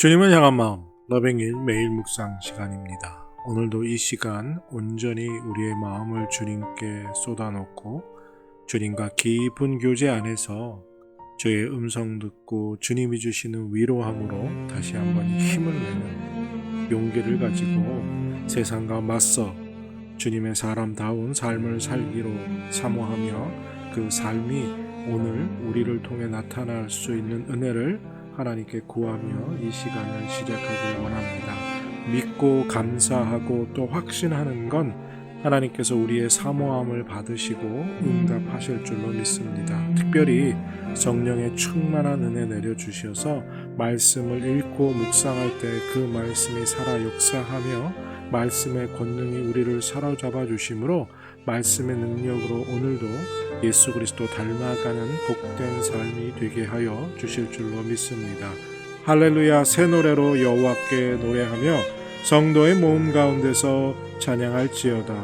주님을 향한 마음, 러빙일 매일 묵상 시간입니다. 오늘도 이 시간 온전히 우리의 마음을 주님께 쏟아놓고 주님과 깊은 교제 안에서 주의 음성 듣고 주님이 주시는 위로함으로 다시 한번 힘을 내는 용기를 가지고 세상과 맞서 주님의 사람다운 삶을 살기로 사모하며 그 삶이 오늘 우리를 통해 나타날 수 있는 은혜를 하나님께 구하며 이 시간을 시작하길 원합니다. 믿고 감사하고 또 확신하는 건 하나님께서 우리의 사모함을 받으시고 응답하실 줄로 믿습니다. 특별히 성령의 충만한 은혜 내려주셔서 말씀을 읽고 묵상할 때 그 말씀이 살아 역사하며 말씀의 권능이 우리를 사로잡아 주심으로 말씀의 능력으로 오늘도 예수 그리스도 닮아가는 복된 삶이 되게 하여 주실 줄로 믿습니다. 할렐루야. 새 노래로 여호와께 노래하며 성도의 모음 가운데서 찬양할지어다.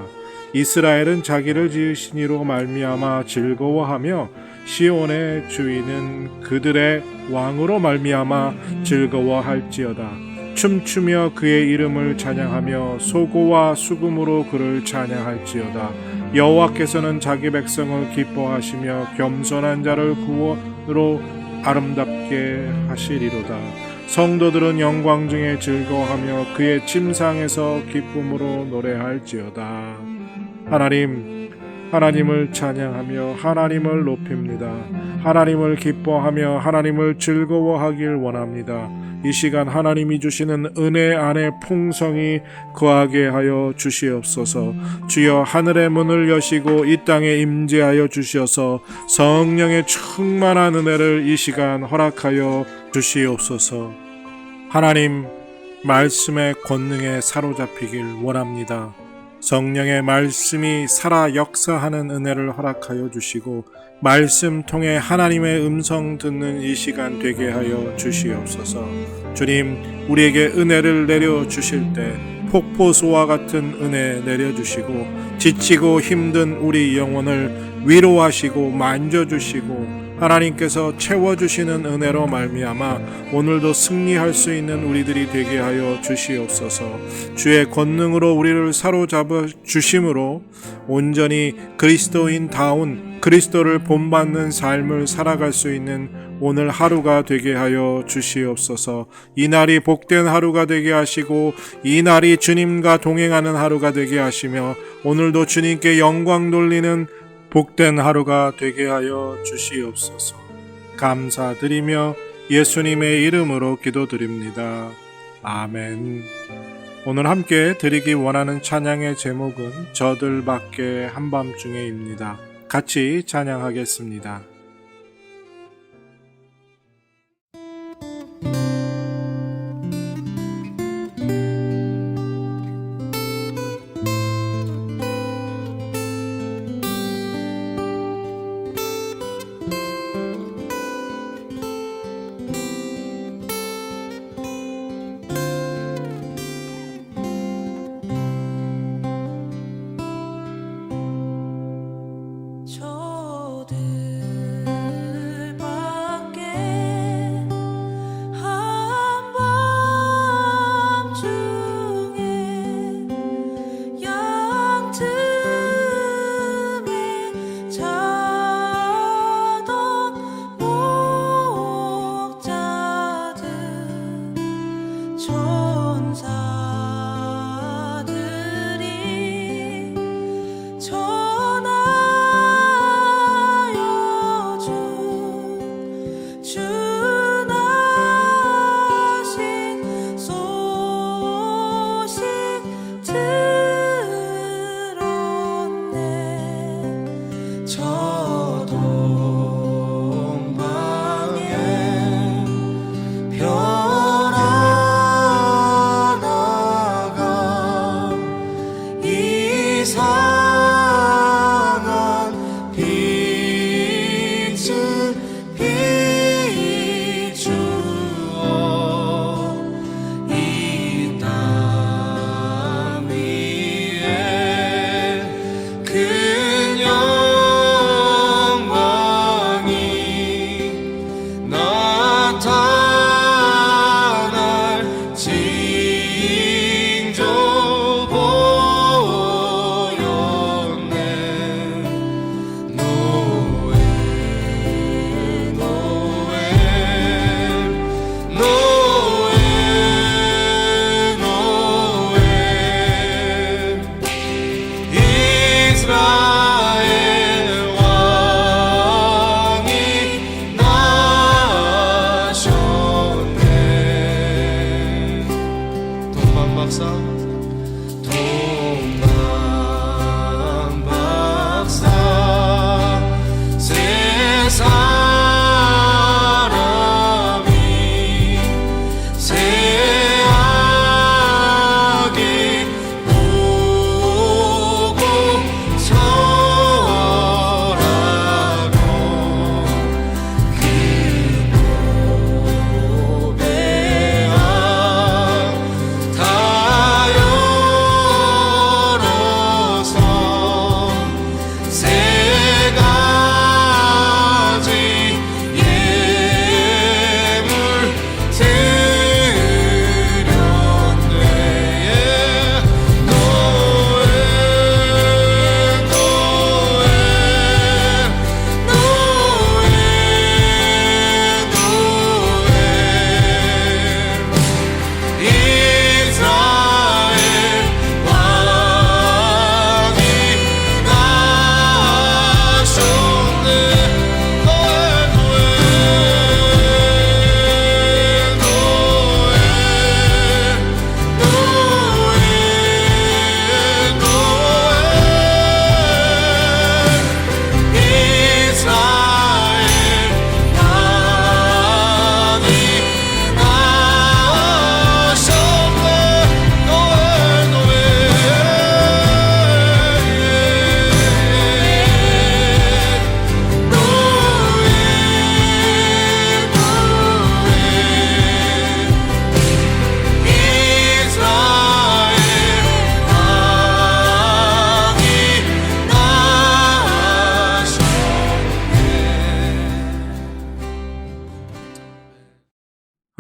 이스라엘은 자기를 지으신 이로 말미암아 즐거워하며 시온의 주인은 그들의 왕으로 말미암아 즐거워할지어다. 춤추며 그의 이름을 찬양하며 소고와 수금으로 그를 찬양할지어다. 여호와께서는 자기 백성을 기뻐하시며 겸손한 자를 구원으로 아름답게 하시리로다. 성도들은 영광 중에 즐거워하며 그의 침상에서 기쁨으로 노래할지어다. 하나님을 찬양하며 하나님을 높입니다. 하나님을 기뻐하며 하나님을 즐거워하길 원합니다. 이 시간 하나님이 주시는 은혜 안에 풍성이 거하게 하여 주시옵소서. 주여 하늘의 문을 여시고 이 땅에 임재하여 주셔서 성령의 충만한 은혜를 이 시간 허락하여 주시옵소서. 하나님 말씀의 권능에 사로잡히길 원합니다. 성령의 말씀이 살아 역사하는 은혜를 허락하여 주시고 말씀 통해 하나님의 음성 듣는 이 시간 되게 하여 주시옵소서. 주님, 우리에게 은혜를 내려주실 때 폭포수와 같은 은혜 내려주시고 지치고 힘든 우리 영혼을 위로하시고 만져주시고 하나님께서 채워주시는 은혜로 말미암아 오늘도 승리할 수 있는 우리들이 되게 하여 주시옵소서. 주의 권능으로 우리를 사로잡아 주심으로 온전히 그리스도인다운 그리스도를 본받는 삶을 살아갈 수 있는 오늘 하루가 되게 하여 주시옵소서. 이 날이 복된 하루가 되게 하시고 이 날이 주님과 동행하는 하루가 되게 하시며 오늘도 주님께 영광 돌리는 복된 하루가 되게 하여 주시옵소서. 감사드리며 예수님의 이름으로 기도드립니다. 아멘. 오늘 함께 드리기 원하는 찬양의 제목은 저들 밖에 한밤중에입니다. 같이 찬양하겠습니다. 저들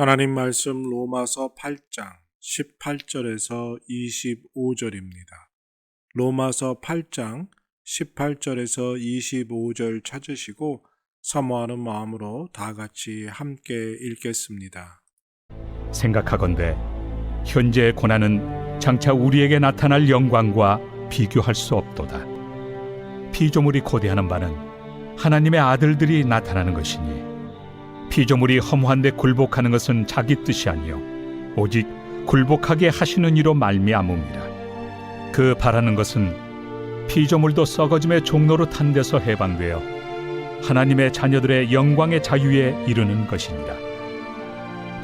하나님 말씀 로마서 8장 18절에서 25절입니다. 로마서 8장 18절에서 25절 찾으시고 사모하는 마음으로 다 같이 함께 읽겠습니다. 생각하건대 현재의 고난은 장차 우리에게 나타날 영광과 비교할 수 없도다. 피조물이 고대하는 바는 하나님의 아들들이 나타나는 것이니 피조물이 허무한데 굴복하는 것은 자기 뜻이 아니요 오직 굴복하게 하시는 이로 말미암음이라. 그 바라는 것은 피조물도 썩어짐의 종로로 탄 데서 해방되어 하나님의 자녀들의 영광의 자유에 이르는 것이니라.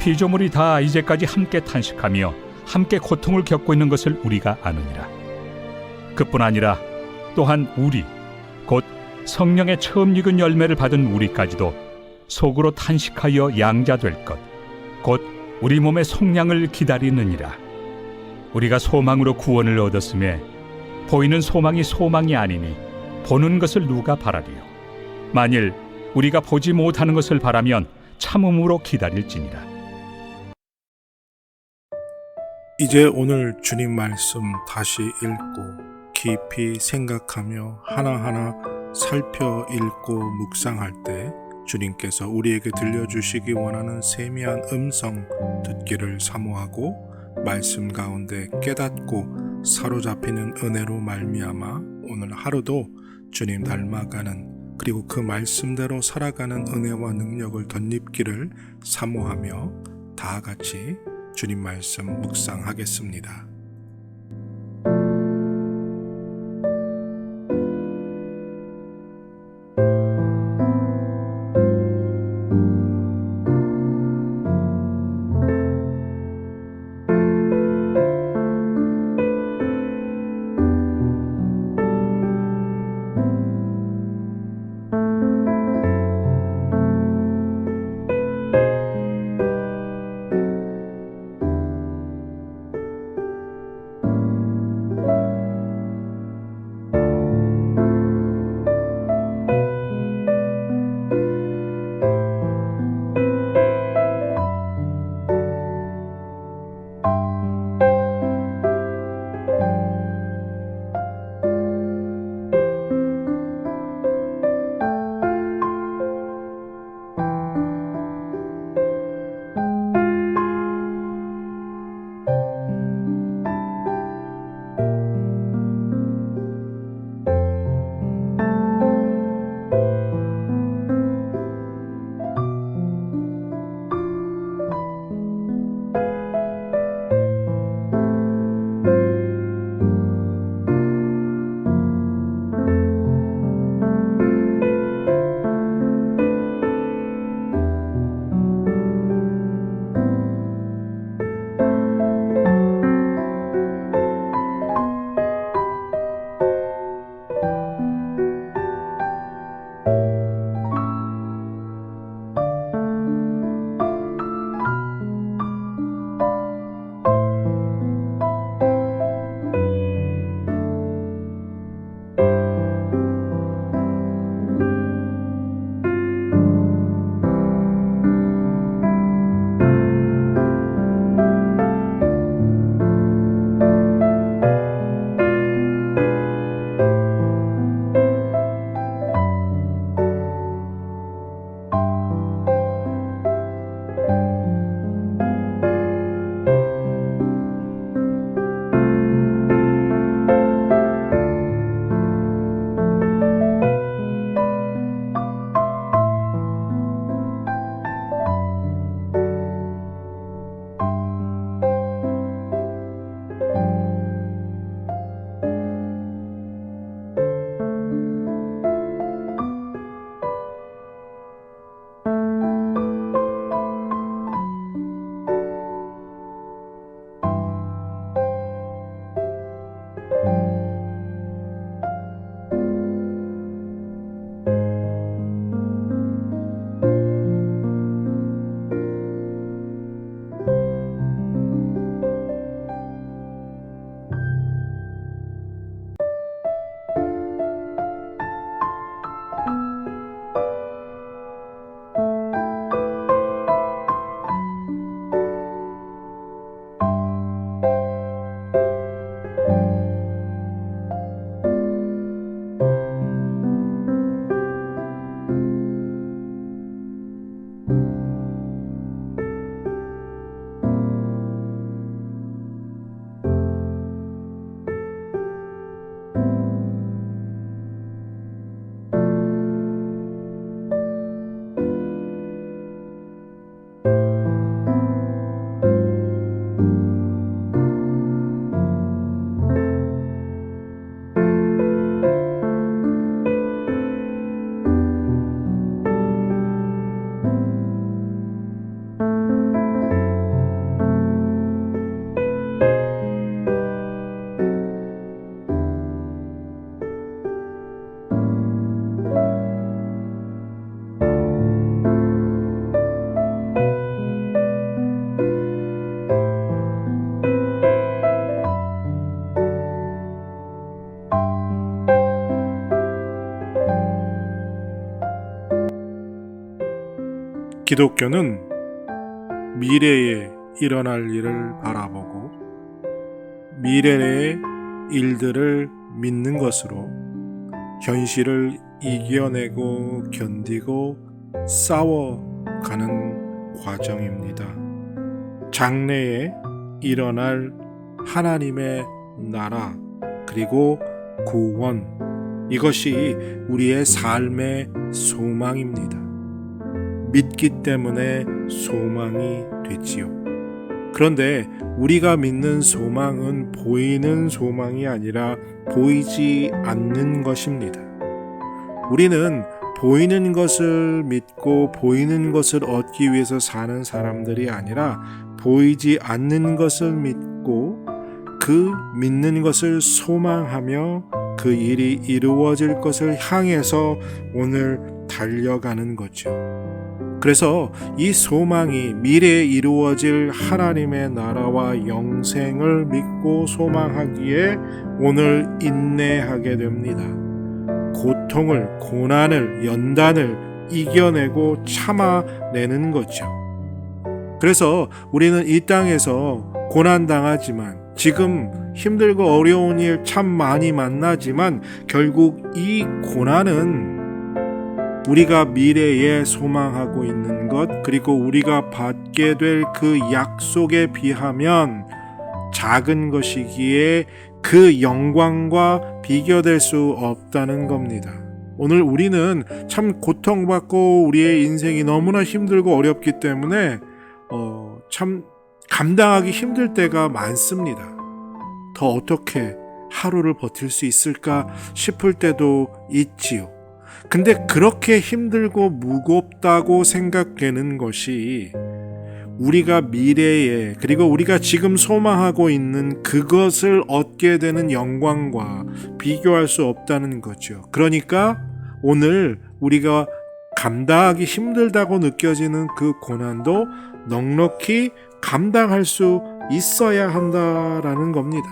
피조물이 다 이제까지 함께 탄식하며 함께 고통을 겪고 있는 것을 우리가 아느니라. 그뿐 아니라 또한 우리 곧 성령의 처음 익은 열매를 받은 우리까지도 속으로 탄식하여 양자될 것 곧 우리 몸의 속량을 기다리느니라. 우리가 소망으로 구원을 얻었음에 보이는 소망이 소망이 아니니 보는 것을 누가 바라리요. 만일 우리가 보지 못하는 것을 바라면 참음으로 기다릴지니라. 이제 오늘 주님 말씀 다시 읽고 깊이 생각하며 하나하나 살펴 읽고 묵상할 때 주님께서 우리에게 들려주시기 원하는 세미한 음성 듣기를 사모하고 말씀 가운데 깨닫고 사로잡히는 은혜로 말미암아 오늘 하루도 주님 닮아가는 그리고 그 말씀대로 살아가는 은혜와 능력을 덧입기를 사모하며 다 같이 주님 말씀 묵상하겠습니다. 기독교는 미래에 일어날 일을 바라보고 미래의 일들을 믿는 것으로 현실을 이겨내고 견디고 싸워가는 과정입니다. 장래에 일어날 하나님의 나라 그리고 구원, 이것이 우리의 삶의 소망입니다. 믿기 때문에 소망이 됐지요. 그런데 우리가 믿는 소망은 보이는 소망이 아니라 보이지 않는 것입니다. 우리는 보이는 것을 믿고 보이는 것을 얻기 위해서 사는 사람들이 아니라 보이지 않는 것을 믿고 그 믿는 것을 소망하며 그 일이 이루어질 것을 향해서 오늘 달려가는 거죠. 그래서 이 소망이 미래에 이루어질 하나님의 나라와 영생을 믿고 소망하기에 오늘 인내하게 됩니다. 고통을, 고난을, 연단을 이겨내고 참아내는 거죠. 그래서 우리는 이 땅에서 고난당하지만 지금 힘들고 어려운 일 참 많이 만나지만 결국 이 고난은 우리가 미래에 소망하고 있는 것 그리고 우리가 받게 될 그 약속에 비하면 작은 것이기에 그 영광과 비교될 수 없다는 겁니다. 오늘 우리는 참 고통받고 우리의 인생이 너무나 힘들고 어렵기 때문에 참 감당하기 힘들 때가 많습니다. 더 어떻게 하루를 버틸 수 있을까 싶을 때도 있지요. 근데 그렇게 힘들고 무겁다고 생각되는 것이 우리가 미래에 그리고 우리가 지금 소망하고 있는 그것을 얻게 되는 영광과 비교할 수 없다는 거죠. 그러니까 오늘 우리가 감당하기 힘들다고 느껴지는 그 고난도 넉넉히 감당할 수 있어야 한다라는 겁니다.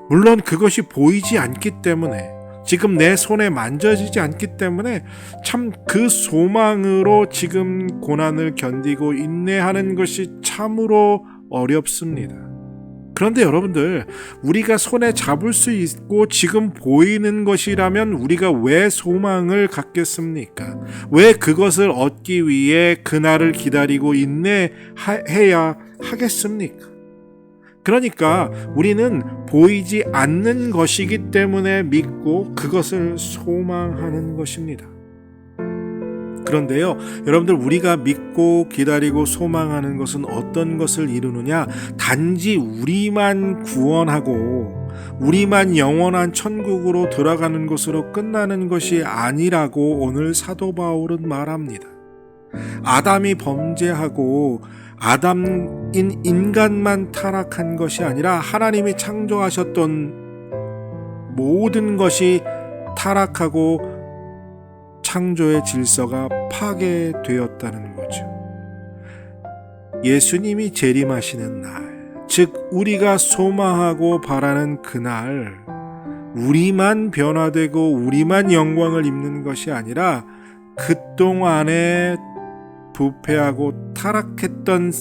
물론 그것이 보이지 않기 때문에 지금 내 손에 만져지지 않기 때문에 참 그 소망으로 지금 고난을 견디고 인내하는 것이 참으로 어렵습니다. 그런데 여러분들, 우리가 손에 잡을 수 있고 지금 보이는 것이라면 우리가 왜 소망을 갖겠습니까? 왜 그것을 얻기 위해 그날을 기다리고 인내해야 하겠습니까? 그러니까 우리는 보이지 않는 것이기 때문에 믿고 그것을 소망하는 것입니다. 그런데요, 여러분들, 우리가 믿고 기다리고 소망하는 것은 어떤 것을 이루느냐? 단지 우리만 구원하고 우리만 영원한 천국으로 들어가는 것으로 끝나는 것이 아니라고 오늘 사도 바울은 말합니다. 아담이 범죄하고 아담인 인간만 타락한 것이 아니라 하나님이 창조하셨던 모든 것이 타락하고 창조의 질서가 파괴되었다는 거죠. 예수님이 재림하시는 날, 즉 우리가 소망하고 바라는 그날, 우리만 변화되고 우리만 영광을 입는 것이 아니라 그동안에 부패하고 타락했던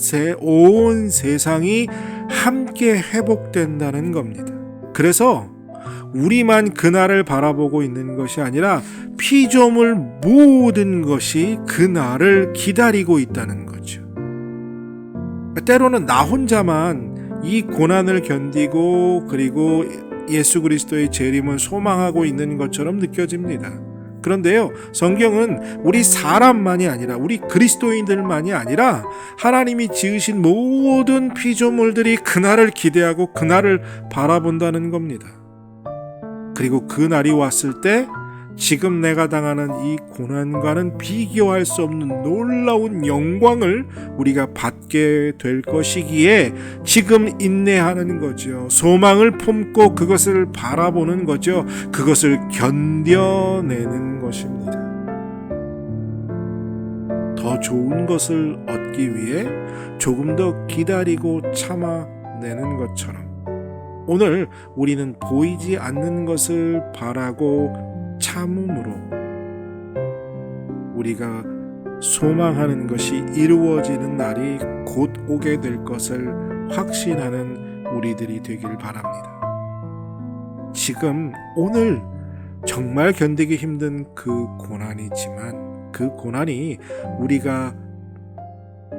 온 세상이 함께 회복된다는 겁니다. 그래서 우리만 그날을 바라보고 있는 것이 아니라 피조물 모든 것이 그날을 기다리고 있다는 거죠. 때로는 나 혼자만 이 고난을 견디고 그리고 예수 그리스도의 재림을 소망하고 있는 것처럼 느껴집니다. 그런데요, 성경은 우리 사람만이 아니라 우리 그리스도인들만이 아니라 하나님이 지으신 모든 피조물들이 그날을 기대하고 그날을 바라본다는 겁니다. 그리고 그 날이 왔을 때 지금 내가 당하는 이 고난과는 비교할 수 없는 놀라운 영광을 우리가 받게 될 것이기에 지금 인내하는 거죠. 소망을 품고 그것을 바라보는 거죠. 그것을 견뎌내는 것입니다. 더 좋은 것을 얻기 위해 조금 더 기다리고 참아내는 것처럼 오늘 우리는 보이지 않는 것을 바라고 참음으로 우리가 소망하는 것이 이루어지는 날이 곧 오게 될 것을 확신하는 우리들이 되길 바랍니다. 지금 오늘 정말 견디기 힘든 그 고난이지만 그 고난이 우리가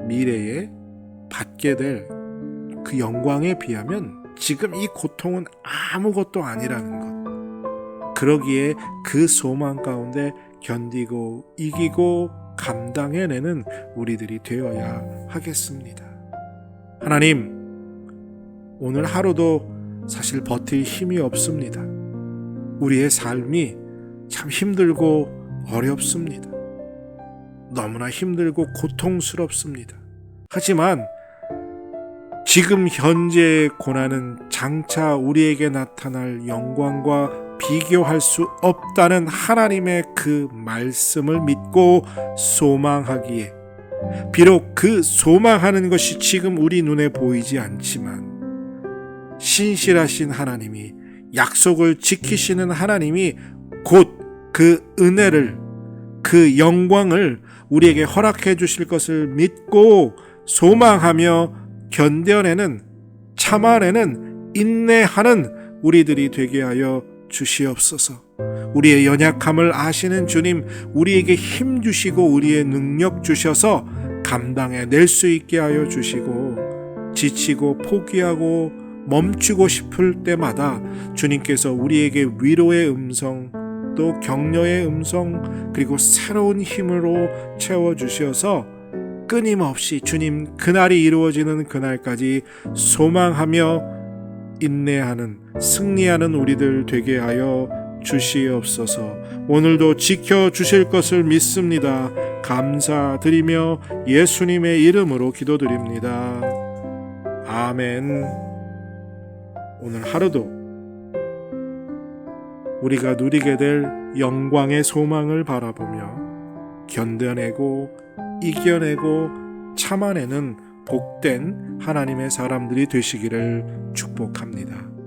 미래에 받게 될 그 영광에 비하면 지금 이 고통은 아무것도 아니라는 것. 그러기에 그 소망 가운데 견디고 이기고 감당해내는 우리들이 되어야 하겠습니다. 하나님, 오늘 하루도 사실 버틸 힘이 없습니다. 우리의 삶이 참 힘들고 어렵습니다. 너무나 힘들고 고통스럽습니다. 하지만 지금 현재의 고난은 장차 우리에게 나타날 영광과 비교할 수 없다는 하나님의 그 말씀을 믿고 소망하기에, 비록 그 소망하는 것이 지금 우리 눈에 보이지 않지만 신실하신 하나님이, 약속을 지키시는 하나님이 곧 그 은혜를, 그 영광을 우리에게 허락해 주실 것을 믿고 소망하며 견뎌내는, 참아내는, 인내하는 우리들이 되게 하여 주시옵소서. 우리의 연약함을 아시는 주님, 우리에게 힘 주시고 우리의 능력 주셔서 감당해낼 수 있게 하여 주시고, 지치고 포기하고 멈추고 싶을 때마다 주님께서 우리에게 위로의 음성, 또 격려의 음성, 그리고 새로운 힘으로 채워주셔서 끊임없이 주님 그날이 이루어지는 그날까지 소망하며 인내하는, 승리하는 우리들 되게 하여 주시옵소서. 오늘도 지켜주실 것을 믿습니다. 감사드리며 예수님의 이름으로 기도드립니다. 아멘. 오늘 하루도 우리가 누리게 될 영광의 소망을 바라보며 견뎌내고 이겨내고 참아내는 복된 하나님의 사람들이 되시기를 축복합니다.